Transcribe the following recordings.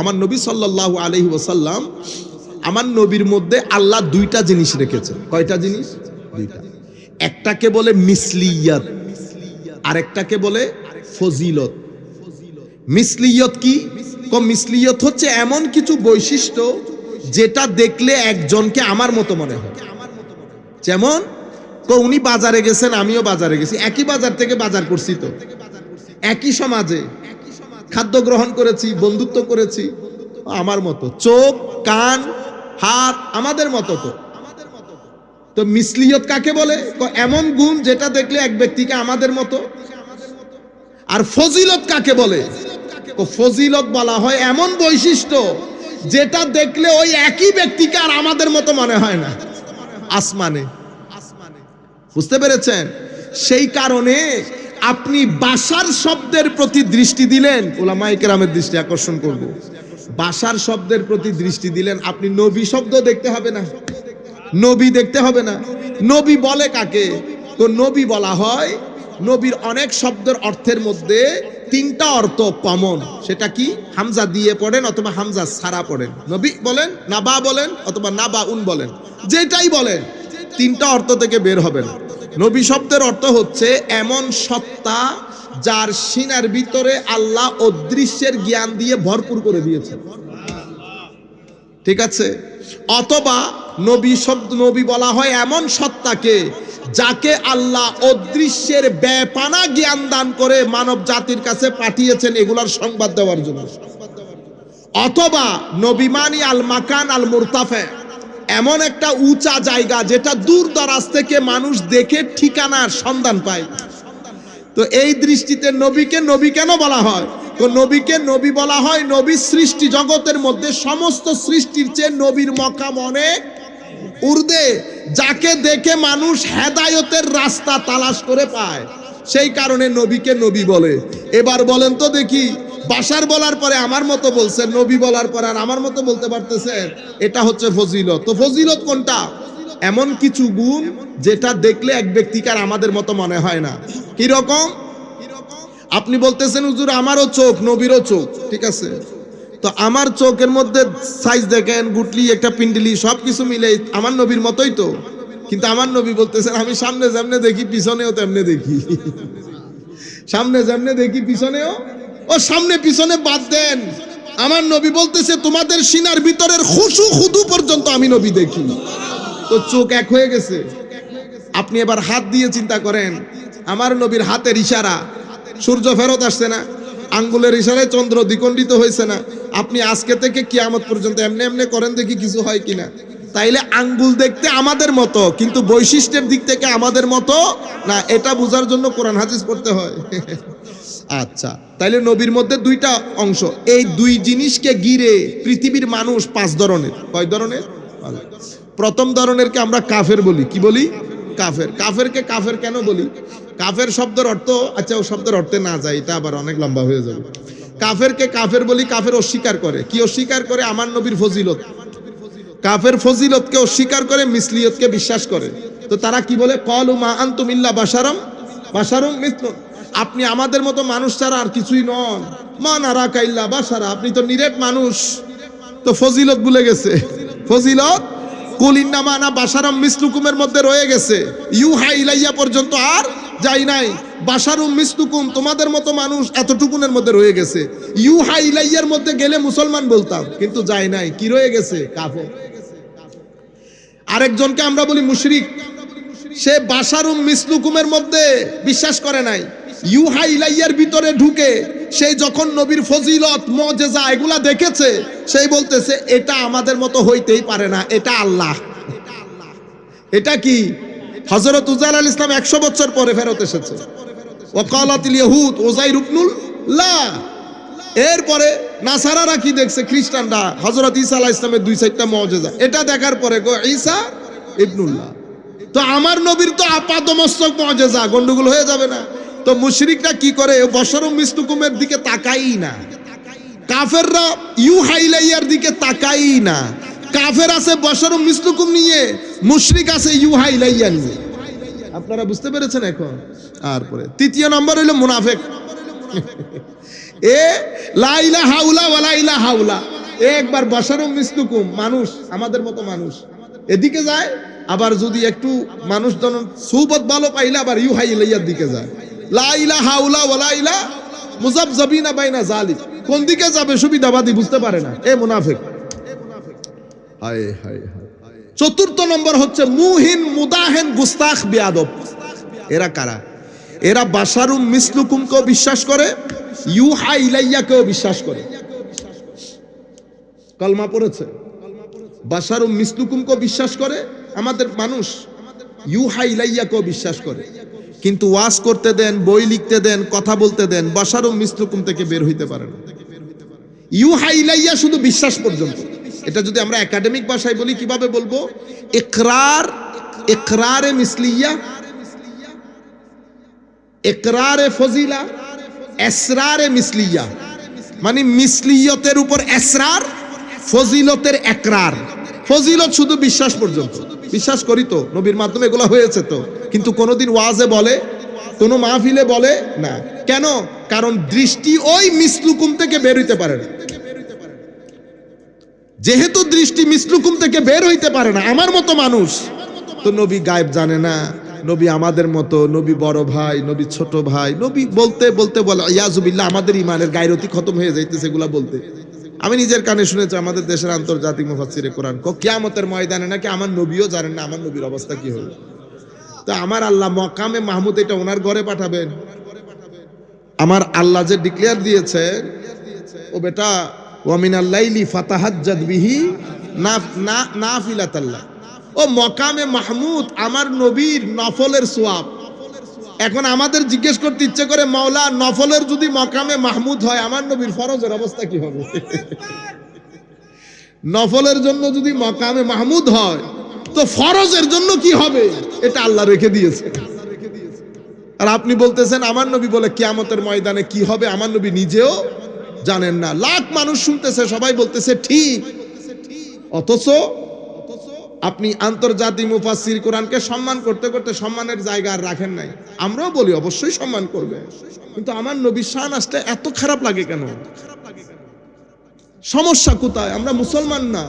আমার নবী সাল্লাল্লাহু আলাইহি ওয়াসাল্লাম, আমার নবীর মধ্যে আল্লাহ দুইটা জিনিস রেখেছেন। কয়টা জিনিস? দুইটা। একটাকে বলে মিসলিয়াত, আরেকটাকে বলে ফজিলত। মিসলিয়ত কি? মিসলিয়ত হচ্ছে এমন কিছু বৈশিষ্ট্য যেটা দেখলে একজনকে আমার মতো মনে হয়। যেমন উনি বাজারে গেছেন, আমিও বাজারে গেছি, একই বাজার থেকে বাজার করছি, তো একই সমাজে খাদ্য গ্রহণ করেছি, বন্ধুত্ব করেছি, আমার মতো। চোখ, কান, হাত আমাদের মতো। তো মিসলিয়ত কাকে বলে? এমন গুণ যেটা দেখলে এক ব্যক্তিকে আমাদের মতো। আর ফজিলত কাকে বলে? ফজিলত বলা হয় এমন বৈশিষ্ট্য যেটা দেখলে ওই একই ব্যক্তিকে আর আমাদের মতো মনে হয় না, আসমানে। বুঝতে পেরেছেন? সেই কারণে আপনি বাশার শব্দের প্রতি দৃষ্টি দিলেন, উলামায়ে কেরামের দৃষ্টি আকর্ষণ করব, বাশার শব্দের প্রতি দৃষ্টি দিলেন, আপনি নবী শব্দ দেখতে হবে না, নবী দেখতে হবে না। নবী বলে কাকে? তো নবী বলা হয়, নবীর অনেক শব্দের অর্থের মধ্যে তিনটা অর্থ কমন। সেটা কি? হামজা দিয়ে পড়েন অথবা হামজা ছাড়া পড়েন, নবী বলেন, নাবা বলেন অথবা নাবা উন বলেন, যেটাই বলেন তিনটা অর্থ থেকে বের হবেন। নবী শব্দের অর্থ হচ্ছে এমন সত্তা যার সিনার ভিতরে আল্লাহ অদৃশ্যের জ্ঞান দিয়ে ভরপুর করে দিয়েছেন, ঠিক আছে? অথবা নবী শব্দ, নবী বলা হয় এমন সত্তাকে যাকে আল্লাহ অদৃশ্যের ব্যাপানা জ্ঞান দান করে মানব জাতির কাছে পাঠিয়েছেন এগুলার সংবাদ দেওয়ার জন্য। অথবা নবী মানি আল মাকান আল মুরতাফে, এমন একটা উঁচা জায়গা যেটা দূর দরাজ থেকে মানুষ দেখে ঠিকানার সন্ধান পায়। তো এই দৃষ্টিতে নবীকে নবী কেন বলা হয়? তো নবীকে নবী বলা হয়, নবী সৃষ্টি জগতের মধ্যে সমস্ত সৃষ্টির চেয়ে নবীর মকাম অনেক ঊর্ধ্বে, যাকে দেখে মানুষ হেদায়েতের রাস্তা তালাশ করে পায়, সেই কারণে নবীকে নবী বলে। এবার বলেন তো দেখি, বাশার বলার পরে আমার মতো বলছেন, নবী বলার পরে আর আমার মতো বলতে পারতেছেন, এটা হচ্ছে ফজিলত। তো ফজিলত কোনটা? এমন কিছু গুণ যেটা দেখলে এক ব্যক্তিকে আর আমাদের মতো মনে হয় না। কি রকম? আপনি বলতেছেন হুজুর আমারও চোখ, নবীরও চোখ, ঠিক আছে, তো আমার চোখের মধ্যে সাইজ দেখেন, গুটলি, একটা পিন্ডলি, সবকিছু মিলে আমার নবীর মতোই তো। কিন্তু আমার নবী বলতেছেন আমি সামনে যেমনে দেখি পিছনেও তেমনে দেখি, সামনে যেমনে দেখি পিছনেও। ও সামনে পিছনে বাদ দেন, আমার নবী বলতেছে তোমাদের সিনার ভিতরের খুশু খুদু পর্যন্ত আমি নবী দেখি। তো চোখ এক হয়ে গেছে। আপনি এবার হাত দিয়ে চিন্তা করেন, আমার নবীর হাতের ইশারা সূর্য ফেরত আসছে না, আঙ্গুলের ইশারায় চন্দ্র দ্বিখণ্ডিত হয়েছে না। আপনি আজকে থেকে কিয়ামত পর্যন্ত এমনি এমনি করেন, দেখি কিছু হয় কিনা। তাইলে আঙ্গুল দেখতে আমাদের মতো, কিন্তু বৈশিষ্ট্যের দিক থেকে আমাদের মতো না, এটা বোঝার জন্য কোরআন হাদিস পড়তে হয়। আচ্ছা, তাইলে নবীর মধ্যে দুইটা অংশ। এই দুই জিনিসকে ঘিরে পৃথিবীর মানুষ পাঁচ ধরনের। কয় ধরনের? প্রথম ধরনেরকে আমরা কাফের বলি। কি বলি? কাফের। কাফেরকে কাফের কেন বলি? কাফের শব্দের অর্থ, আচ্ছা ও শব্দের অর্থে না যায়, এটা আবার অনেক লম্বা হয়ে যাবে। কাফেরকে কাফের বলি, কাফের অস্বীকার করে। কি অস্বীকার করে? আমার নবীর ফজিলত। কাফের ফজিলতকে অস্বীকার করে, মিসলিয়তকে বিশ্বাস করে। তো তারা কি বলে? ক্বালু মা আনতুম ইল্লা বাশারুম মিসলুন, আপনি আমাদের মতো মানুষ ছাড়া আর কিছুই নন। মা নারাকা ইল্লা বাশারা, আপনি তো নিরেট মানুষ। তো ফজিলত ভুলে গেছে। ফজিলত কুল ইন্নামা আনা বাশারাম মিসলুকুমের মধ্যে রয়ে গেছে, ইউহা ইলাইয়া পর্যন্ত আর যাই নাই। বাশারুম মিসলুকুম, তোমাদের মতো মানুষ, এতটুকুনের মধ্যে রয়ে গেছে। ইউহা ইলাইয়ার মধ্যে গেলে মুসলমান বলতাম, কিন্তু যাই নাই। কি রয়ে গেছে? কাফের। আরেকজনকে আমরা বলি মুশরিক, সে বাশারুম মিসলুকুমের মধ্যে বিশ্বাস করে নাই। ইউহা ইলাইয়ার ভিতরে ঢুকে সেই যখন নবীর ফজিলত, মুজিজা এগুলা দেখেছে, সেই বলতেছে এটা আমাদের মতো হইতেই পারে না, এটা আল্লাহ। এটা কি? হযরত উযাইর আলাইহিস সালাম 100 বছর পরে ফেরত এসেছে। ওয়াকালাতিল ইয়াহুদ উযাইর ইবনুল্লাহ। এরপরে নাসারারা কি দেখছে? খ্রিস্টানরা হযরত ঈসা আলাইহিস সালামের 2-4টা মুজিজা, এটা দেখার পরে গো ঈসা ইবনুল্লাহ। তো আমার নবীর তো আপাদমস্তক মুজিজা, গন্ডগোল হয়ে যাবে না? তো মুশরিকরা কি করে? বশরুম মিসলুকুমের দিকে তাকাই না। কাফেররা ইউহা ইলাইয়ার দিকে তাকাই না। কাফের আছে বশরুম মিসলুকুম নিয়ে, মুশরিক আছে ইউহা ইলাইয়া নিয়ে। আপনারা বুঝতে পেরেছেন এখন? তারপরে তৃতীয় নম্বর হইল মুনাফিক। এ লা ইলাহা ইল্লা ওয়ালা ইলাহা ইল্লা, একবার বাশারুম মিসলুকুম, মানুষ আমাদের মতো মানুষ, এদিকে যায়। আবার যদি একটু মানুষ জন সুবত ভালো পাইলে আবার ইউহা ইলাইয়ার দিকে যায়। লা ইলাহা ইল্লা ওয়ালা ইলাহা মুযাবযাবিনা বাইনা যালিক, কোন দিকে যাবে সুবিধাবাদী বুঝতে পারে না, এ মুনাফিক। হায় হায় হায়। চতুর্থ নম্বর হচ্ছে মুহিন মুদাহিন গুস্তাখ বেয়াদব। এরা কারা? এরা বাশারুম মিসলুকুমকেও বিশ্বাস করে, ইউহা ইলাইয়াকেও বিশ্বাস করে। কলমা পড়েছে, বাশারুম মিসলুকুমকেও বিশ্বাস করে আমাদের মানুষ, ইউহা ইলাইয়াকেও বিশ্বাস করে। কিন্তু ওয়াজ করতে দেন, বই লিখতে দেন, কথা বলতে দেন, বাশারুম মিসলুকুম থেকে বের হইতে পারে না। ইউহা ইলাইয়া শুধু বিশ্বাস পর্যন্ত। এটা যদি আমরা একাডেমিক ভাষায় বলি কিভাবে বলবো? ইকরার, ইকরারে মিসলিয়া, ইকরারে ফজিলা, এসরারে মিসলিয়া। মানে মিসলিয়তের উপর এসরার, ফজিলতের একরার। ফজিলত শুধু বিশ্বাস পর্যন্ত, বিশ্বাস করি তো, নবীর মাধ্যমে এগুলো হয়েছে তো, কিন্তু কোনোদিন ওয়াজে বলে, কোনো মাহফিলে বলে না। কেন? কারণ দৃষ্টি ওই মিসলুকুম থেকে বের হইতে পারে না। যেহেতু দৃষ্টি মিসলুকুম থেকে বের হইতে পারে না, আমার মতো মানুষ তো নবী গায়েব জানে না, নবী আমাদের মতো, নবী বড় ভাই, নবী ছোট ভাই, নবী বলতে বলতে বলে ইয়াজুবিল্লাহ আমাদের ইমানের গায়রতি খতম হয়ে যাইতেছে এগুলা বলতে। আমি নিজের কানে শুনেছি আমাদের দেশের আন্তর্জাতিক মুফাসসিরে কোরআন কিয়ামতের ময়দানে নাকি আমার নবীও জানেন না আমার নবীর অবস্থা কি হবে। তো আমার আল্লাহ মকামে মাহমুদ এটা ওনার ঘরে পাঠাবেন। আমার আল্লাহ যে ডিক্লেয়ার দিয়েছে, ও বেটা ওয়া মিনাল লাইলি ফাতাহাজ্জাদ বিহি নাফিলাতাল্লাহ, ও মকামে মাহমুদ আমার নবীর নফলের সোয়াব। এখন আমাদের জিজ্ঞেস করতে ইচ্ছে করে, মাওলা নফলের যদি মকামে মাহমুদ হয় আমার নবীর ফরজের অবস্থা কি হবে? নফলের জন্য যদি মকামে মাহমুদ হয় তো ফরজের জন্য কি হবে? এটা আল্লাহ রেখে দিয়েছে। আর আপনি বলতেছেন আমার নবী বলে কিয়ামতের ময়দানে কি হবে আমার নবী নিজেও জানেন না। লাখ মানুষ শুনতেছে, সবাই বলতেছে ঠিক, অথচ আপনি আন্তর্জাতিক মুফাসসির কোরআনকে সম্মান করতে করতে সম্মানের জায়গা আর রাখেন নাই। আমরাও বলি অবশ্যই সম্মান করবে, কিন্তু আমার নবীর শান আসলে এত খারাপ লাগে কেন? সমস্যা কোথায়? আমরা মুসলমান না,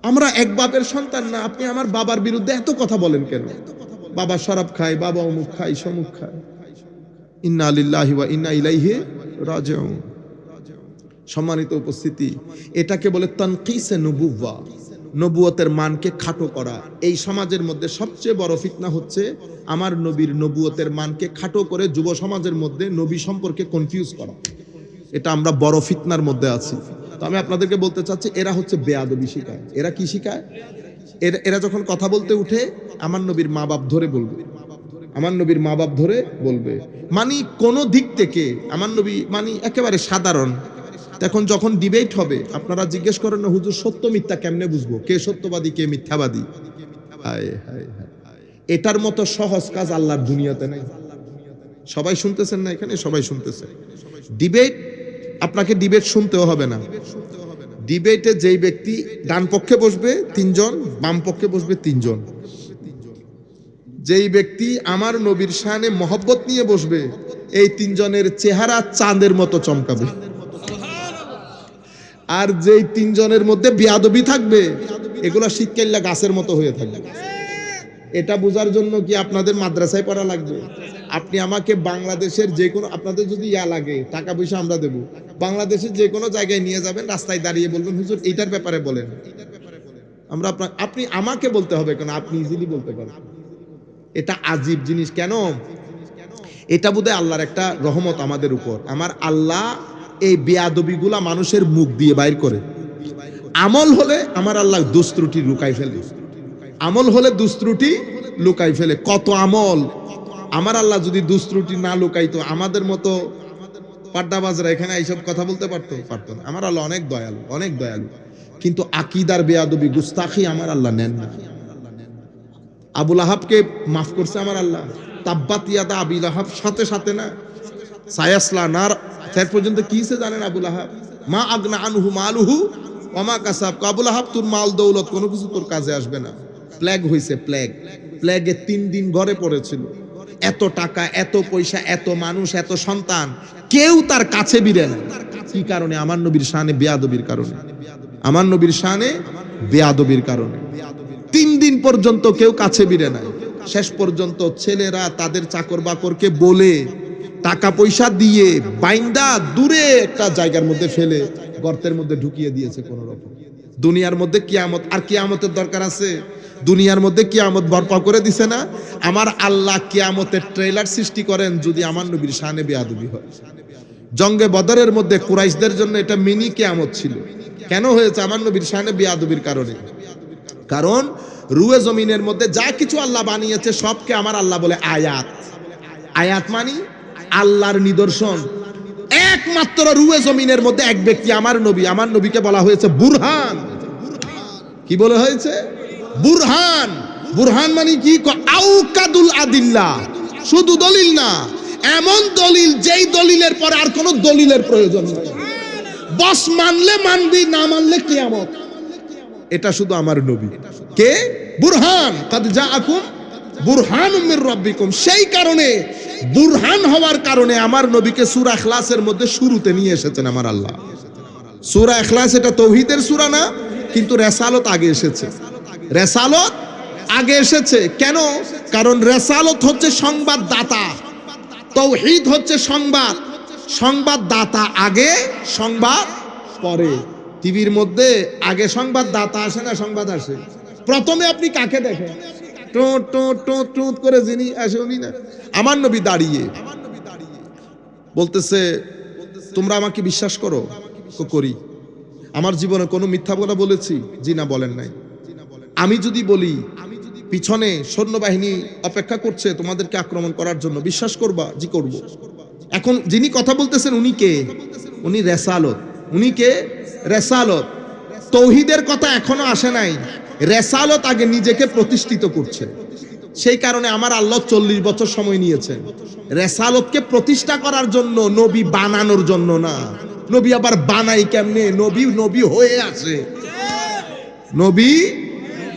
আমরা এক বাপের সন্তান না। আপনি আমার বাবার বিরুদ্ধে এত কথা বলেন কেন? বাবা শরাব খায়, বাবা অমুক খায়, সমুক খায়। ইন্না লিল্লাহি ওয়া ইন্না ইলাইহি রাজিউন। সম্মানিত উপস্থিতি, এটাকে বলে তানকিসে নবুওয়া, নবুয়তের মানকে খাটো করা। এই সমাজের মধ্যে সবচেয়ে বড় ফিতনা হচ্ছে আমার নবীর নবুয়তের মানকে খাটো করে যুব সমাজের মধ্যে নবী সম্পর্কে কনফিউজ করা। এটা আমরা বড় ফিতনার মধ্যে আছি। তো আমি আপনাদেরকে বলতে চাচ্ছি, এরা হচ্ছে বেয়াদবি শিখায়। এরা কি শিখায়? এরা যখন কথা বলতে উঠে আমার নবীর মা বাপ ধরে বলবে, আমার নবীর মা বাপ ধরে বলবে। মানে কোন দিক থেকে আমার নবী মানে একেবারে সাধারণ। এখন যখন ডিবেট হবে আপনারা জিজ্ঞেস করেন না হুজুর সত্য মিথ্যা কেমনে বুঝবো, কে সত্যবাদী কে মিথ্যাবাদী? এটার মতো সহজ কাজ আল্লাহর দুনিয়াতে নাই। সবাই শুনতেছেন না এখানে? সবাই শুনতেছে। ডিবেট, আপনাকে ডিবেট শুনতেও হবে না। ডিবেটে যেই ব্যক্তি ডান পক্ষে বসবে তিনজন, বাম পক্ষে বসবে তিনজন। যেই ব্যক্তি আমার নবীর শানে মহব্বত নিয়ে বসবে এই তিনজনের চেহারা চাঁদের মতো চমকাবে। আর যেই তিনজনের মধ্যে বেয়াদবি থাকবে এগুলা শীতকাল্লা গাছের মতো হয়ে থাকবে। এটা বোঝার জন্য কি আপনাদের মাদ্রাসায় পড়া লাগবে? আপনি আমাকে বাংলাদেশের যে কোনো, আপনাদের যদি ইয়া লাগে টাকা পয়সা আমরা দেব, বাংলাদেশের যে কোনো জায়গায় নিয়ে যাবেন, রাস্তায় দাঁড়িয়ে বলবেন হুজুর এইটার ব্যাপারে বলেন। আমরা আপনি আমাকে বলতে হবে কেন? আপনি ইজিলি বলতে পারেন। এটা আজীব জিনিস। কেন? এটা বোধহয় আল্লাহর একটা রহমত আমাদের উপর। আমার আল্লাহ এই বেয়াদবিগুলা মানুষের মুখ দিয়ে বাইর করে। আমল হলে আমার আল্লাহ দোষ ত্রুটি লুকাই ফেলে, আমল হলে দোষ ত্রুটি লুকাই ফেলে। কত আমল আমার আল্লাহ যদি দোষ ত্রুটি না লুকাইতো আমাদের মতো পাড্ডাবাজরা এখানে এইসব কথা বলতে পারতো না। আমার আল্লাহ অনেক দয়ালু, অনেক দয়ালু। কিন্তু আকীদার বেয়াদবি গুস্তাখি আমার আল্লাহ নেন না। আবু লাহাবকে মাফ করছে আমার আল্লাহ। তাব্বাত ইয়াদা আবি লাহাব, সাথে সাথে না সায়াসলা নার, শেষ পর্যন্ত কি সে জানেন আবু লাহাব? মা আগনা আনহু মালুহু ওয়া মা কাসাব। আবু লাহাব তোর মাল দৌলত কোনো কিছু তোর কাজে আসবে না। প্লেগ হইছে, প্লেগে 3 দিন ঘরে পড়েছিল। এত টাকা, এত পয়সা, এত মানুষ, এত সন্তান, কেউ তার কাছে বিরে না। কি কারণে? আমার নবীর শানে বেয়াদবির কারণে। আমার নবীর শানে বেয়াদবির কারণে 3 দিন পর্যন্ত কেউ কাছে বিরে নাই। শেষ পর্যন্ত ছেলেরা তাদের চাকর বাকরকে বলে, টাকা পয়সা দিয়ে বাইন্দা দূরে একটা জায়গার মধ্যে ফেলে গর্তের মধ্যে ঢুকিয়ে দিয়েছে কোন রকম। দুনিয়ার মধ্যে কিয়ামত, আর কিয়ামতের দরকার আছে? দুনিয়ার মধ্যে কিয়ামত বরপা করে দিছে না? আমার আল্লাহ কিয়ামতের ট্রেলার সৃষ্টি করেন যদি আমার নবীর শানে বেয়াদবি হয়। জঙ্গে বদরের মধ্যে কুরাইশদের জন্য এটা মিনি কিয়ামত ছিল। কেন হয়েছে? আমার নবীর শানে বেয়াদবির কারণে। কারণ রুয়ে জমিনের মধ্যে যা কিছু আল্লাহ বানিয়েছে সবকে আমার আল্লাহ বলে আয়াত। আয়াত মানি আল্লাহর নিদর্শন। একমাত্র রুয়ে জমিনের মধ্যে এক ব্যক্তি আমার নবী, আমার নবীকে বলা হয়েছে বুরহান। কি বলা হয়েছে? বুরহান। বুরহান মানে কি? আউকাদুল আদিল্লাহ। শুধু দলিল না, এমন দলিল যেই দলিলের পরে আর কোনো দলিলের প্রয়োজন নেই। বস মানলে মানবি, না মানলে কিয়ামত। এটা শুধু আমার নবী। কে? বুরহান। কাদ জাআকুম বুরহানুম মির রাব্বিকুম। সেই কারণে বুরহান হওয়ার কারণে আমার নবীকে সূরা ইখলাসের মধ্যে শুরুতে নিয়ে এসেছেন আমার আল্লাহ। সূরা ইখলাস এটা তাওহীদের সূরা না, কিন্তু রিসালাত আগে এসেছে। রিসালাত আগে এসেছে কেন? কারণ রিসালাত হচ্ছে সংবাদদাতা, তাওহীদ হচ্ছে সংবাদ। সংবাদদাতা আগে, সংবাদ পরে। টিভির মধ্যে আগে সংবাদদাতা আসে না সংবাদ আসে? প্রথমে আপনি কাকে দেখেন? টোট টোট টোট টোট করে যিনি আসে উনি না। আমার নবী দাঁড়িয়ে বলতেছে, তোমরা আমাকে বিশ্বাস করো? করি। আমার জীবনে কোনো মিথ্যা কথা বলেছি? জি না, বলেন নাই। আমি যদি বলি পিছনে সৈন্যবাহিনী অপেক্ষা করছে তোমাদেরকে আক্রমণ করার জন্য, বিশ্বাস করবা? জি করব। এখন যিনি কথা বলতেছেন উনি কে? উনি রেসালত। উনি কে? রেসালত। তাওহীদের কথা এখনো আসে নাই, রেসালত আগে নিজেকে প্রতিষ্ঠিত করছে। সেই কারণে আমার আল্লাহ 40 বছর সময় নিয়েছেন রেসালতকে প্রতিষ্ঠা করার জন্য, নবী বানানোর জন্য না। নবী আবার বানাই কেমনে? নবী নবী হয়ে আসে। নবী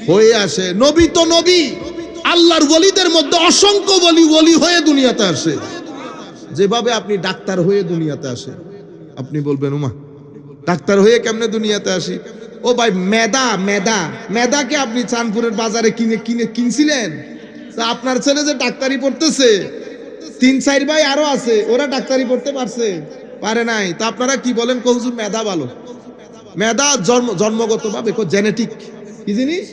হয়ে আসে। নবী তো নবী। আল্লাহর ওলিদের মধ্যে অসংখ্য ওলি হয়ে দুনিয়াতে আসে। যেভাবে আপনি ডাক্তার হয়ে দুনিয়াতে আসে, আপনি বলবেন ওমা ডাক্তার হয়ে কেমনে দুনিয়াতে আসি? ও ভাই, মেদাকে আপনি চাঁদপুরের বাজারে কিনছিলেন? তা আপনার ছেলে যে ডাক্তারি পড়তেছে, 3-4 ভাই আরো আছে, ওরা ডাক্তারি পড়তে পারছে? পারে নাই। তা আপনারা কি বলেন? হুজুর মেধা ভালো। মেধা জন্মগত ভাবে, জেনেটিক। কি জিনিস?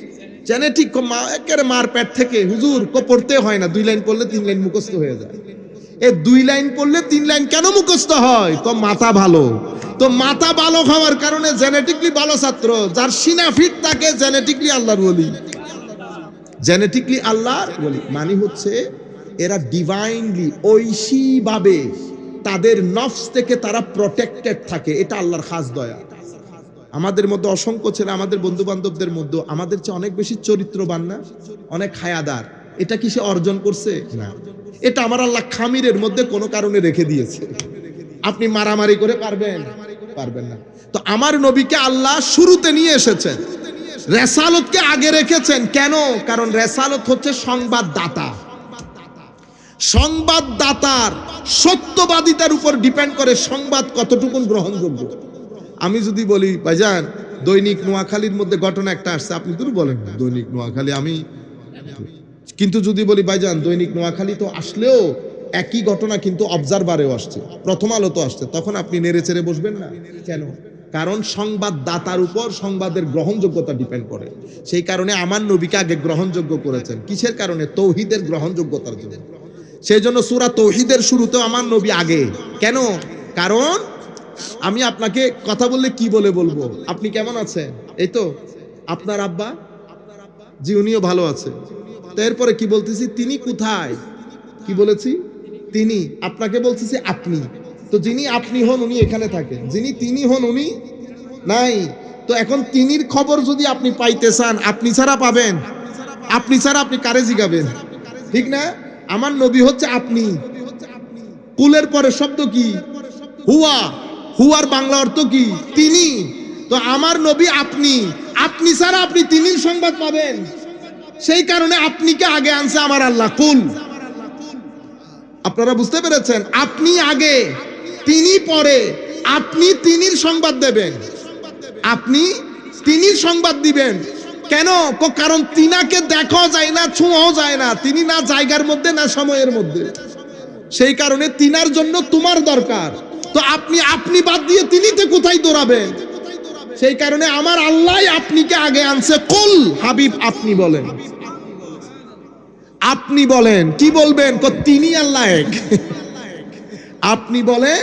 জেনেটিক। একেবারে মার পেট থেকে হুজুর পড়তে হয় না, 2 লাইন পড়লে 3 লাইন মুখস্থ হয়ে যায়। এই 2 লাইন পড়লে 3 লাইন কেন মুখস্থ হয়? তো মাথা ভালো। তো মাথা ভালো হওয়ার কারণে জেনেটিকলি ভালো ছাত্র, যার সিনা ফিট তাকে জেনেটিকলি আল্লাহর ওলি। জেনেটিকলি আল্লাহর ওলি মানে হচ্ছে এরা ডিভাইনলি ঐশীভাবে তাদের নফস থেকে তারা প্রটেক্টেড থাকে। এটা আল্লাহর খাস দয়া। আমাদের মধ্যে অসংখ্য ছেলে, আমাদের বন্ধু বান্ধবদের মধ্যে আমাদের চেয়ে অনেক বেশি চরিত্রবান না, অনেক হায়াদার। এটা কি সে অর্জন করছে? না, এটা আমার আল্লাহ খামিরের মধ্যে কোনো কারণে রেখে দিয়েছে। আপনি মারামারি করে পারবেন? পারবেন না। তো আমার নবীকে আল্লাহ শুরুতে নিয়ে এসেছেন, রেসালতকে আগে রেখেছেন। কেন? কারণ রেসালত হচ্ছে সংবাদদাতা। সংবাদদাতার সত্যবাদিতার উপর ডিপেন্ড করে সংবাদ কতটুকু গ্রহণযোগ্য। আমি যদি বলি ভাইজান দৈনিক নোয়াখালীর মধ্যে ঘটনা একটা আসছে, আপনি তো বলেন দৈনিক নোয়াখালী, আমি কিন্তু যদি বলি ভাইজান দৈনিক নোয়াখালী তো আসলেও একই ঘটনা কিন্তু অবজারভারেও আসছে, প্রথম আলোতে আসছে, তখন আপনি নেড়ে চেড়ে বসবেন না। কেন? কারণ সংবাদদাতার উপর সংবাদের গ্রহণযোগ্যতা ডিপেন্ড করে। সেই কারণে আমার নবীকে আগে গ্রহণযোগ্য করেছেন। কিসের কারণে? তাওহীদের গ্রহণযোগ্যতার জন্য। সেই জন্য সূরা তাওহীদের শুরুতেও আমার নবী আগে। কেন? কারণ আমি আপনাকে কথা বললে কি বলে বলবো? আপনি কেমন আছেন? এই তো আপনার আব্বা? জি, উনিও ভালো আছে। তো এরপরে কি বলতেছি? তিনি কোথায়? কি বলেছি? তিনি। আপনাকে বলতেছি আপনি। তো যিনি আপনি হন উনি এখানে থাকেন, যিনি তিনি হন উনি নাই। তো এখন তিনির খবর যদি আপনি পাইতে চান, আপনি ছাড়া পাবেন? আপনি ছাড়া আপনি কারে জিগাবেন? ঠিক না? আমার নবী হচ্ছে আপনি। কুলের পরে শব্দ কি? হুয়া। হুয়ার বাংলা অর্থ কি? তিনি। তো আমার নবী আপনি। আপনি ছাড়া আপনি তিনির সংবাদ পাবেন। সেই কারণে আপনিকে আগে আনছে আমার আল্লাহ। কুল। আপনারা বুঝতে পেরেছেন? আপনি আগে, তিনি পরে। আপনি তিনির সংবাদ দেবেন, আপনি তিনির সংবাদ দিবেন। কেন? কারণ তিনাকে দেখাও যায় না, ছোঁয়াও যায় না। তিনি না জায়গার মধ্যে না সময়ের মধ্যে। সেই কারণে তিনার জন্য তোমার দরকার। তো আপনি বাদ দিয়ে তিনিতে কোথায় দৌড়াবেন? সেই কারণে আমার আল্লাহ আপনিকে আগে আনছে। কুল, হাবিব আপনি বলেন, আপনি বলেন। কি বলবেন? তিনি আল্লাহ এক। আপনি বলেন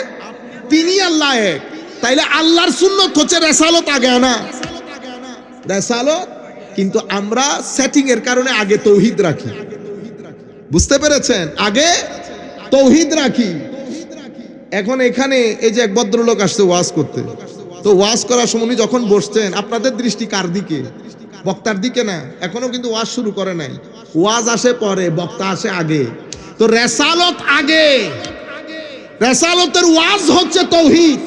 তিনি আল্লাহ এক। তাইলে আল্লাহর সুন্নত হচ্ছে রেসালত আগে আনা, রেসালত। কিন্তু আমরা সেটিং এর কারণে আগে তৌহিদ রাখি। বুঝতে পেরেছেন? আগে তৌহিদ রাখি। এখন এখানে এই যে এক ভদ্রলোক আসছে ওয়াজ করতে, তো ওয়াজ করার সময় যখন বসছেন, আপনাদের দৃষ্টি কার দিকে? বক্তার দিকে না। এখনো কিন্তু ওয়াজ শুরু করে নাই। ওয়াজ আসে পরে, বক্তা আসে আগে। তো রেসালত আগে, রেসালতের ওয়াজ হচ্ছে তৌহিদ,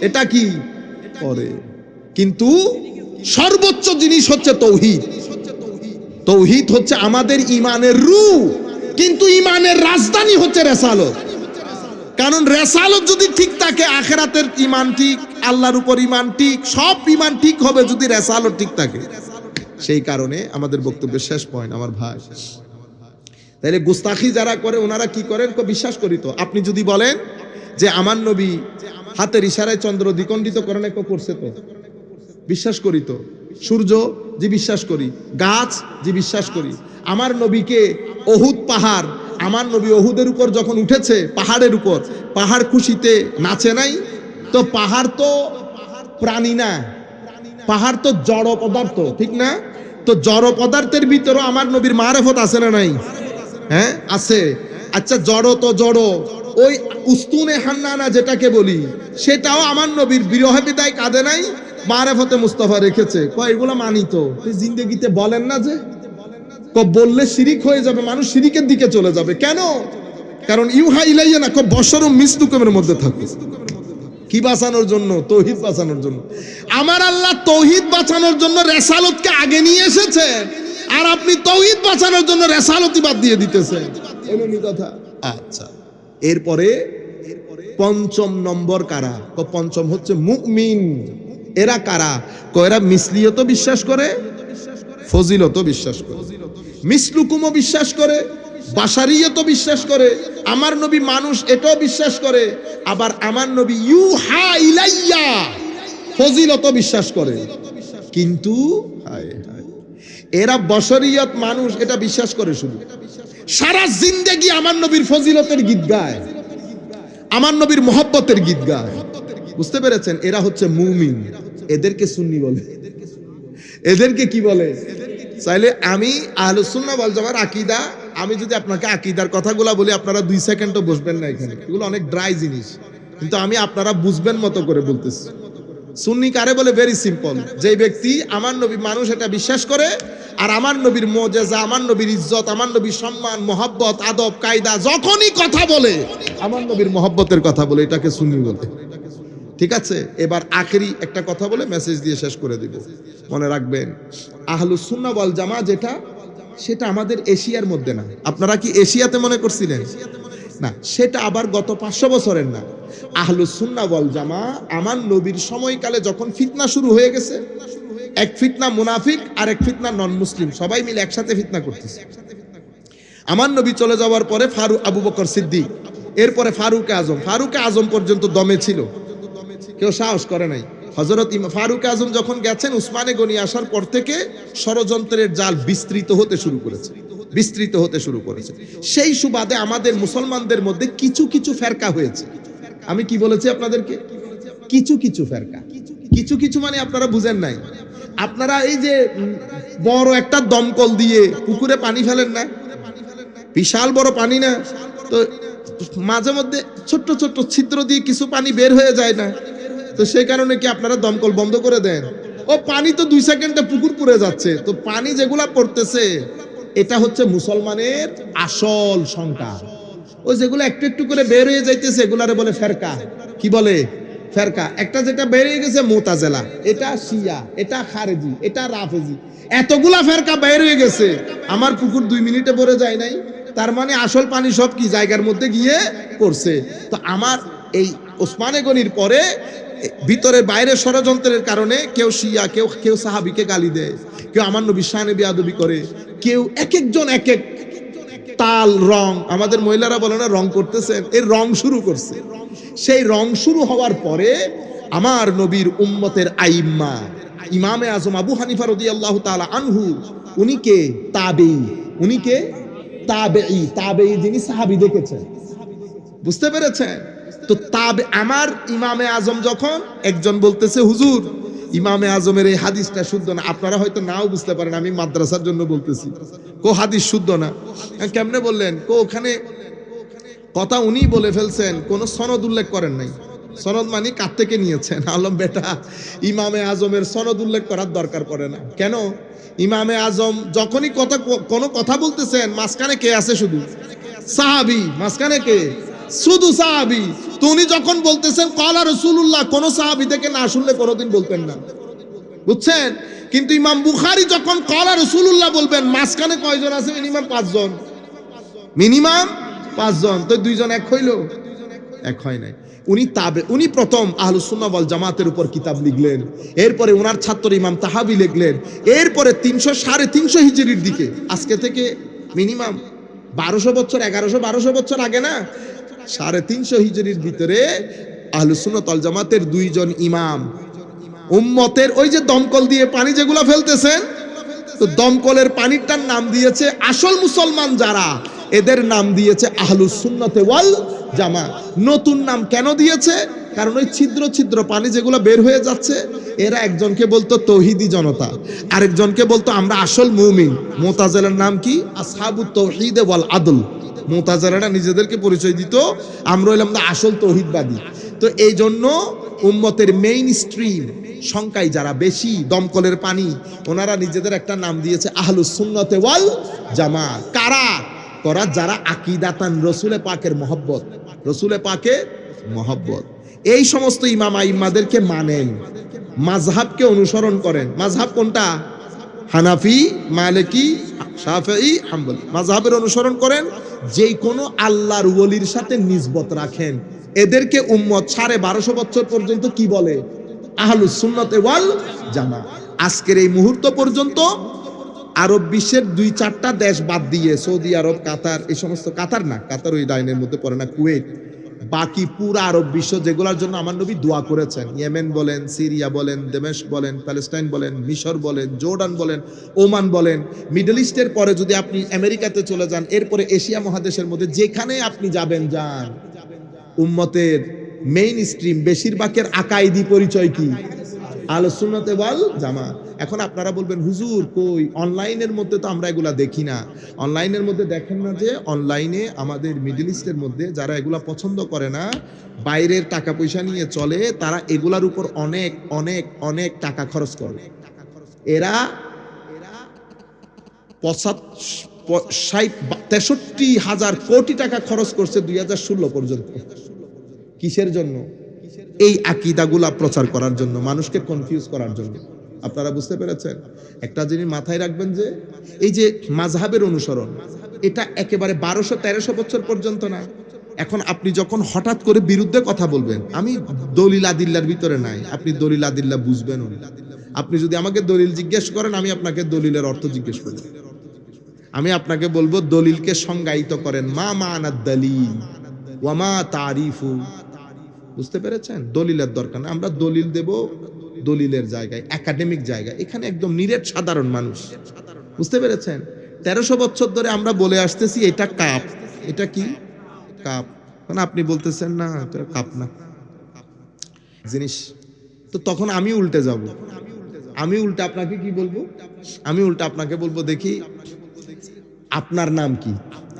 এটা কি পরে। কিন্তু সর্বোচ্চ জিনিস হচ্ছে তৌহিদ। তৌহিদ হচ্ছে আমাদের ইমানের রূহ, কিন্তু ইমানের রাজধানী হচ্ছে রেসালত। কারণ রেসালত যদি ঠিক থাকে, আখেরাতের ইমান ঠিক, আল্লাহর উপর ইমান ঠিক, সব ইমান ঠিক হবে যদি রেসালত ঠিক থাকে। সেই কারণে আমাদের বক্তব্যের শেষ পয়েন্ট আমার ভাই, তাইলে গুস্তাখি যারা করে ওনারা কি করেন? বিশ্বাস করি তো। আপনি যদি বলেন যে আমার নবী হাতের ইশারায় চন্দ্র দ্বিখণ্ডিত করেন, করছে তো বিশ্বাস করি তো। সূর্য, যে বিশ্বাস করি। গাছ, যে বিশ্বাস করি। আমার নবীকে অহুদ পাহাড়, আমার নবী অহুদের উপর যখন উঠেছে, পাহাড়ের উপর, পাহাড় খুশিতে নাচে নাই? তো পাহাড় তো প্রাণী না, পাহাড় তো জড় পদার্থ, ঠিক না? তো জড় পদার্থের ভিতরে আমার নবীর মারেফত আছে না নাই? হ্যাঁ আছে। আচ্ছা, জড় তো জড়, ওই উস্তুনে হান্নানা যেটাকে বলি, সেটাও আমার নবীর বিরহে বিদায় কাঁদে নাই, মারেফতে মুস্তাফা রেখেছে। এগুলো মানি তো। জিন্দেগিতে বলেন না যে বললে শিরিক হয়ে যাবে, মানুষ শিরিকের দিকে চলে যাবে। কেন? কারণ ইউহা ইলাইয়া না, বশরুম মিসলুকুমের মধ্যে থাকে। কি বাঁচানোর জন্য? তৌহিদ বাঁচানোর জন্য। আমার আল্লাহ তৌহিদ বাঁচানোর জন্য রেসালতকে আগে নিয়ে এসেছে, আর আপনি তৌহিদ বাঁচানোর জন্য রেসালতই বাদ দিয়ে দিতেছেন। এমনই কথা। আচ্ছা, এরপরে পঞ্চম নম্বর কারা? পঞ্চম হচ্ছে মুমিন। এরা কারা? এরা মিসলিয়ত বিশ্বাস করে, ফজিলত বিশ্বাস করে, মিসলুকুমও বিশ্বাস করে, বাশারিয়ত বিশ্বাস করে, আমার নবী মানুষ এটাও বিশ্বাস করে, আবার আমার নবী ইউহা ইলাইয়া ফজিলত বিশ্বাস করে। কিন্তু এরা বশরিয়ত মানুষ এটা বিশ্বাস করে, শুধু সারা জিন্দেগি আমার নবীর ফজিলতের গীত গায়, আমার নবীর মহব্বতের গীত গায়। বুঝতে পেরেছেন? এরা হচ্ছে মুমিন। এদেরকে সুন্নি বলে। এদেরকে কি বলে? চাইলে আমি আহলুস সুন্নাহ ওয়াল জামার আকীদা, আমি যদি আপনাকে আকীদার কথাগুলো বলি, আপনারা 2 সেকেন্ডও বসবেন না এখানে। এগুলো অনেক ড্রাই জিনিস, কিন্তু আমি আপনারা বুঝবেন মতো করে বলতেছি। সুন্নি কারে বলে? Very simple. যে ব্যক্তি আমার নবী মানুষ এটা বিশ্বাস করে, আর আমার নবীর মুজিজা, আমার নবীর ইজ্জত, আমার নবীর সম্মান, মহব্বত, আদব, কায়দা যখনই কথা বলে আমার নবীর মহব্বতের কথা বলে, এটাকে সুন্নি বলে। ঠিক আছে? এবার আখেরি একটা কথা বলে মেসেজ দিয়ে শেষ করে দিব। মনে রাখবেন, আহলুস সুন্নাহ ওয়াল জামাত যেটা, সেটা আমাদের এশিয়ার মধ্যে না। আপনারা কি এশিয়াতে মনে করছিলেন? না, সেটা আবার গত 500 বছরের না। আহলুস সুন্নাহ ওয়াল জামাত আমার নবীর সময়কালে যখন ফিতনা শুরু হয়ে গেছে, এক ফিতনা মুনাফিক আর এক ফিতনা নন মুসলিম, সবাই মিলে একসাথে ফিতনা করতেছে। আমার নবী চলে যাওয়ার পরে আবু বকর সিদ্দিক, এরপরে ফারুক আজম পর্যন্ত দমে ছিল, কেউ সাহস করে নাই। হযরত ফারুক আজম যখন গেছেন, উসমানে গনি আসার পর থেকে ষড়যন্ত্রের জাল বিস্তৃত হতে শুরু করেছে। সেই সুবাদে আমাদের মুসলমানদের মধ্যে কিছু কিছু ফেরকা হয়েছে। আমি কি বলেছি আপনাদেরকে? কিছু কিছু ফেরকা। কিছু কিছু মানে আপনারা বুঝেন নাই। আপনারা এই যে বড় একটা দমকল দিয়ে পুকুরে পানি ফেলেন না, বিশাল বড় পানি না, তো মাঝে মধ্যে ছোট্ট ছোট্ট ছিদ্র দিয়ে কিছু পানি বের হয়ে যায় না? তো সেই কারণে কি আপনারা দমকল বন্ধ করে দেন? ও পানি তো 2 সেকেন্ডে পুকুর পুড়ে যাচ্ছে। তো পানি যেগুলা পড়তেছে, এটা হচ্ছে মুসলমানের আসল সংখ্যা। ও যেগুলো একটু একটু করে বের হয়ে যাইতেছে, এগুলারে বলে ফেরকা। কি বলে? ফেরকা। একটা যেটা বের হয়ে গেছে মুতাজিলা, এটা শিয়া, এটা খারেজি, এটা রাফেজি, এতগুলা ফেরকা বের হয়ে গেছে। আমার পুকুর 2 মিনিটে ভরে যায় নাই, তার মানে আসল পানি সব কি জায়গার মধ্যে গিয়ে পড়ছে। তো আমার এই ওসমানে গনির পরে ভিতরে বাইরে ষড়যন্ত্রের কারণে কেউ শিয়া, কেউ সাহাবিকে গালি দেয়, কেউ আমার নবীর শানে বেয়াদবি করে, কেউ এক একজন এক এক তাল রং, আমাদের মহিলারা বলে না রং করতেছেন, এর রং শুরু করছে। সেই রং শুরু হওয়ার পরে আমার নবীর উম্মতের আইম্মা ইমামে আজম আবু হানিফা রাদিয়াল্লাহু তাআলা আনহু, উনি কে? তাবেঈ। উনি কে? তাবেঈ। তাবেঈ যিনি সাহাবী দেখেছেন, বুঝতে পেরেছেন? তো আমার ইমামে আজম যখন একজন বলতেছে হুজুর ইমামে আজমের এই হাদিসটা শুদ্ধ না, আপনারা হয়তো নাও বুঝতে পারেন, আমি মাদ্রাসার জন্য বলতেছি, কো হাদিস শুদ্ধ না। কেমনে বললেন? কো ওখানে কথা উনি বলে ফেলছেন, কোন সনদ উল্লেখ করেন নাই। সনদ মানে কার থেকে নিয়েছেন? আলম বেটা, ইমামে আজমের সনদ উল্লেখ করার দরকার পড়ে না। কেন? ইমামে আজম যখনই কোনো কথা বলতেছেন, মাঝখানে কে আছে? শুধু সাহাবী। মাঝখানে কে? শুধু সাহাবী। তো উনি যখন বলতেছেন ক্বালা রাসূলুল্লাহ, কোন সাহাবী থেকে না শুনলে কোনোদিন বলতেন না, বুঝছেন? কিন্তু ইমাম বুখারী যখন ক্বালা রাসূলুল্লাহ বলবেন, মাঝখানে কয়জন আছে? মিনিমাম 5 জন, মিনিমাম 5 জন। তো 2 জন এক হইল? এক হয় নাই। উনি প্রথম আহলুস সুন্নাহ ওয়াল জামাতের উপর কিতাব লিখলেন, এরপরে ওনার ছাত্র ইমাম তাহাবি লিখলেন, এরপরে 300-350 হিজরির দিকে, আজকে থেকে মিনিমাম 1200 বছর, 1100-1200 বছর আগে না, 350 হিজরির ভিতরে আহলুস সুন্নাহ ওয়াল জামাতের 2 জন ইমাম উম্মতের ওই যে দমকল দিয়ে পানি যেগুলা ফেলতেছেন, তো দমকলের পানিটার নাম দিয়েছে, আসল মুসলমান যারা, এদের নাম দিয়েছে আহলুস সুন্নাহ ওয়াল জামাত। নতুন নাম কেন দিয়েছে? কারণ ওই ছিদ্র ছিদ্র পানি যেগুলো বের হয়ে যাচ্ছে, এরা একজনকে বলতো তৌহিদি জনতা, আরেকজনকে বলতো আমরা আসল মুমিন। মুতাজিলার নাম কি? আসহাবুত তাওহীদ ওয়াল আদল। মুতাজিলারা নিজেদেরকে পরিচয় দিত আমরা হইলাম না আসল তৌহিদবাদী। তো এই জন্য উম্মতের মেইন স্ট্রিম সংখ্যায় যারা বেশি, দমকলের পানি, ওনারা নিজেদের একটা নাম দিয়েছে আহলুস সুন্নাহ ওয়াল জামাত। কারা? করা যারা আকীদাতান রসুলে পাকের মহব্বত, রসুলে পাকের মহব্বত, এই সমস্ত ইমাম আইম্মাদেরকে মানেন, মাযহাবকে অনুসরণ করেন। মাযহাব কোনটা? হানাফি, মালিকি, শাফিঈ, হাম্বলি। মাযহাবের অনুসরণ করেন, যেই কোনো আল্লাহর ওলির সাথে নিসবত রাখেন, এদেরকে উম্মত 1250 বছর পর্যন্ত কি বলে? আহলুস সুন্নাহ ওয়াল জামাত। আজকের এই মুহূর্ত পর্যন্ত আরব বিশ্বের 2-4টা দেশ বাদ দিয়ে, সৌদি আরব, কাতার, এই সমস্ত, কাতার না, কাতার ওই লাইনের মধ্যে পড়ে না, কুয়েত, বাকি পুরো আরব বিশ্ব যেগুলোর জন্য আমার নবী দোয়া করেছেন, ইয়েমেন বলেন, সিরিয়া বলেন, দামেস্ক বলেন, প্যালেস্টাইন বলেন, মিশর বলেন, জর্ডান বলেন, ওমান বলেন, মিডল ইস্টের পরে যদি আপনি আমেরিকাতে চলে যান, এরপরে এশিয়া মহাদেশের মধ্যে যেখানে আপনি যাবেন যান, উম্মতের মেইন স্ট্রিম বেশিরভাগের আকাইদি পরিচয় কি? আহলুস সুন্নাহ ওয়াল জামাত। এখন আপনারা বলবেন হুজুর কই, অনলাইনের মধ্যে তো আমরা এগুলা দেখি না। অনলাইনের মধ্যে দেখেন না যে অনলাইনে আমাদের মিডল ইস্টের মধ্যে যারা এগুলা পছন্দ করে না, বাইরের টাকা পয়সা নিয়ে চলে, তারা এগুলার উপর অনেক অনেক অনেক টাকা খরচ করে। এরা 63,000 কোটি টাকা খরচ করছে 2016 পর্যন্ত। কিসের জন্য? এই আকীদাগুলা প্রচার করার জন্য, মানুষকে কনফিউজ করার জন্য। আপনারা বুঝতে পেরেছেন? একটা জিনিস মাথায় রাখবেন যে এই যে মাযহাবের অনুসরণ, এটা একেবারে 1200-1300 বছর পর্যন্ত না। এখন আপনি যখন হঠাৎ করে বিরুদ্ধে কথা বলবেন, আমি দলিল আদিল্লার ভিতরে নাই, আপনি দলিল আদিল্লা বুঝবেন না। আপনি যদি আমাকে দলিল জিজ্ঞেস করেন, আমি আপনাকে দলিলের অর্থ জিজ্ঞেস করব। আমি আপনাকে বলবো দলিলকে সংজ্ঞায়িত করেন, মা মানাদ দলিল ওয়া মা তারিফু। বুঝতে পেরেছেন? দলিলের দরকার না, আমরা দলিল দেব দলিলের জায়গায়, একাডেমিক জায়গায়। এখানে একদম নিরেট সাধারণ মানুষ, বুঝতে পেরেছেন? 1300 বছর ধরে আমরা বলে আসতেছি এটা কাপ। এটা কি? কাপ। মানে আপনি বলতেছেন না এটা কাপ না জিনিস, তো তখন আমি উল্টে যাব। আমি উল্টে আপনাকে কি বলবো? আমি উল্টে আপনাকে বলবো দেখি আপনার নাম কি?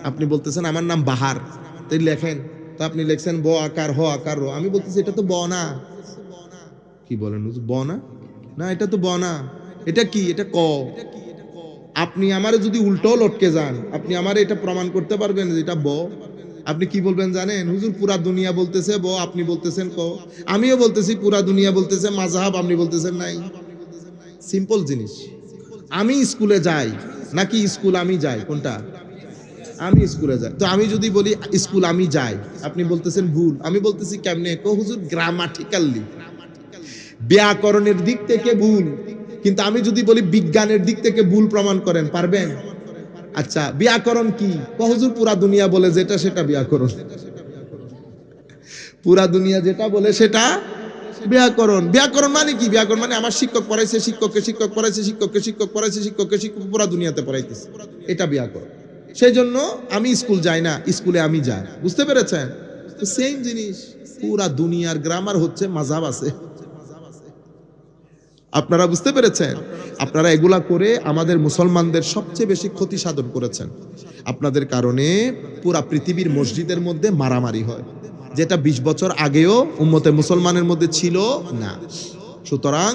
আপনি বলতেছেন আমার নাম বাহার, তাই লেখেন। তো আপনি লিখছেন ব আকার হ আকার র। আমি বলতেছি এটা তো ব না। কি বলেন ব না? না এটা তো ব না, এটা কি? এটা ক। আপনি আমারে যদি উল্টো লটকে যান, আপনি আমারে এটা প্রমাণ করতে পারবেন যে এটা ব? আপনি কি বলবেন জানেন? হুজুর পুরা দুনিয়া বলতেছে ব, আপনি বলতেছেন ক। আমিও বলতেছি পুরা দুনিয়া বলতেছে মাযহাব, আপনি বলতেছেন নাই। সিম্পল জিনিস। আমি স্কুলে যাই নাকি স্কুল আমি যাই? কোনটা? আমি স্কুলে যাই। তো আমি যদি বলি স্কুল আমি যাই, আপনি বলতেছেন ভুল, আমি বলতেছি কেমনে? হুজুর গ্রামাটিক্যালি ব্যাকরণের দিক থেকে ভুল, কিন্তু আমি যদি বলি বিজ্ঞানের দিক থেকে ভুল প্রমাণ করেন, পারবেন? আচ্ছা ব্যাকরণ কি? হুজুর পুরা দুনিয়া বলে যেটা সেটা ব্যাকরণ, পুরা দুনিয়া যেটা বলে সেটা ব্যাকরণ। ব্যাকরণ মানে কি? ব্যাকরণ মানে আমার শিক্ষক পড়াইছে, শিক্ষককে শিক্ষক পড়াইছে, শিক্ষককে শিক্ষক পড়াইছে, শিক্ষককে শিক্ষক পুরা দুনিয়াতে পড়াইতেছে, এটা ব্যাকরণ। সেই জন্য আমি স্কুল যাই না, স্কুলে আমি যাই। বুঝতে পেরেছেন? তো সেম জিনিস, পুরা দুনিয়ার গ্রামার হচ্ছে মাযহাব আছে। আপনারা বুঝতে পেরেছেন? আপনারা এগুলা করে আমাদের মুসলমানদের সবচেয়ে বেশি ক্ষতি সাধন করেছেন। আপনাদের কারণে পুরা পৃথিবীর মসজিদের মধ্যে মারামারি হয়, যেটা 20 বছর আগেও উম্মতে মুসলমানের মধ্যে ছিল না। সুতরাং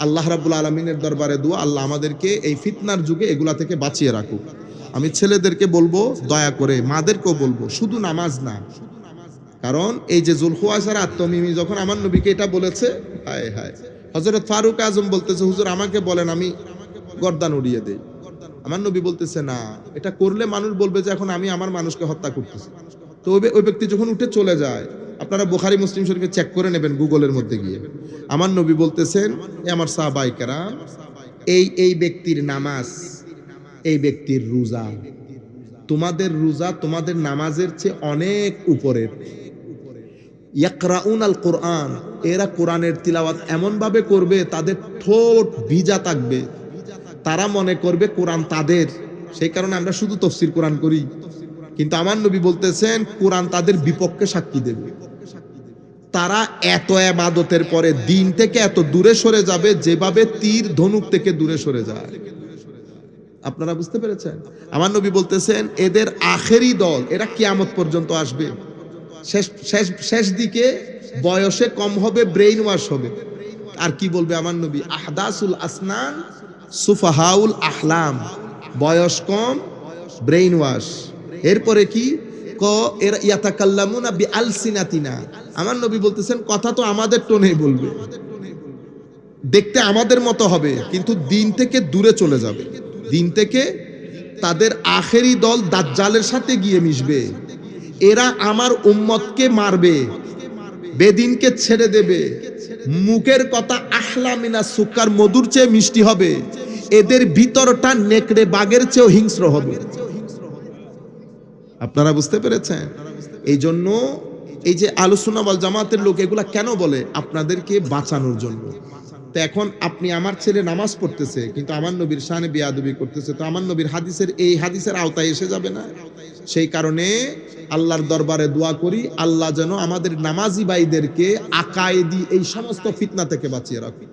আল্লাহ রাব্বুল আলামিনের দরবারে দোয়া, আল্লাহ আমাদেরকে এই ফিতনার যুগে এগুলা থেকে বাঁচিয়ে রাখুক। আমি ছেলেদেরকে বলবো দয়া করে, মাদেরকেও বলবো, শুধু নামাজ না, কারণ এই যে জুলখুয়াইসার আত্মমিমি যখন আমার নবীকে এটা বলেছে, হায় হায়, হযরত ফারুক আজম বলতেছে হুজুর আমাকে বলেন আমি গর্দান উড়িয়ে দেই। আমার নবী বলতেছে না, এটা করলে মানুষ বলবে যে এখন আমি আমার মানুষকে হত্যা করতেছি। তো ওই ব্যক্তি যখন উঠে চলে যায়, আপনারা বুখারী মুসলিম শরীফে চেক করে নেবেন গুগলের মধ্যে গিয়ে, আমার নবী বলতেছেন এ আমার সাহাবায়ে কেরাম, এই ব্যক্তির নামাজ, এই ব্যক্তির রোজা, তোমাদের রোজা তোমাদের নামাজের চেয়ে অনেক উপরের। ইয়াকরাউন আল কোরআন, এরা কোরআনের তিলাওয়াত এমন ভাবে করবে তাদের ঠোঁট ভিজা থাকবে, তারা মনে করবে কোরআন তাদের। সেই কারণে আমরা শুধু তাফসীর কোরআন করি, কিন্তু আমার নবী বলতেছেন কোরআন তাদের বিপক্ষে সাক্ষী দেবে। তারা এত ইবাদতের পরে দিন থেকে এত দূরে সরে যাবে যেভাবে তীর ধনুক থেকে দূরে সরে যায়। আপনারা বুঝতে পেরেছেন? আমার নবী বলতেছেন এদের আখেরি দল, এরা কিয়ামত পর্যন্ত আসবে, শেষ দিকে বয়সে কম হবে, ব্রেইন ওয়াশ হবে। আর কি বলবে আমার নবী? আহদাসুল আসনান সুফাহাউল আহলাম, বয়স কম, ব্রেইন ওয়াশ। এরপরে কি? এরা ইয়াতাকাল্লামুনা বিআলসিনাতিনা, আমার নবী বলতেছেন কথা তো আমাদের টোনেই বলবে, দেখতে আমাদের মতো হবে, কিন্তু দিন থেকে দূরে চলে যাবে। দিন থেকে তাদের আখেরি দল দাজ্জালের সাথে গিয়ে মিশবে। এরা আমার উম্মতকে মারবে, বেদিনকে ছেড়ে দেবে, মুখের কথা আহলা মিনা সুকার, মধুর চেয়ে মিষ্টি হবে, এদের ভিতরটা নেকড়ে বাঘের চেয়েও হিংস্র হবে। আপনারা বুঝতে পেরেছেন? এই জন্য এই যে আহলুস সুন্নাহ ওয়াল জামাতের লোক এগুলা কেন বলে? আপনাদেরকে বাঁচানোর জন্য। তো এখন আপনি, আমার ছেলে নামাজ পড়তেছে কিন্তু আমার নবীর শানে বেয়াদবি করতেছে, তো আমার নবীর হাদিসের এই হাদিসের আওতায় এসে যাবে না? সেই কারণে আল্লাহর দরবারে দোয়া করি, আল্লাহ যেন আমাদের নামাজি ভাইদেরকে আকায়েদি এই সমস্ত ফিতনা থেকে বাঁচিয়ে রাখুন।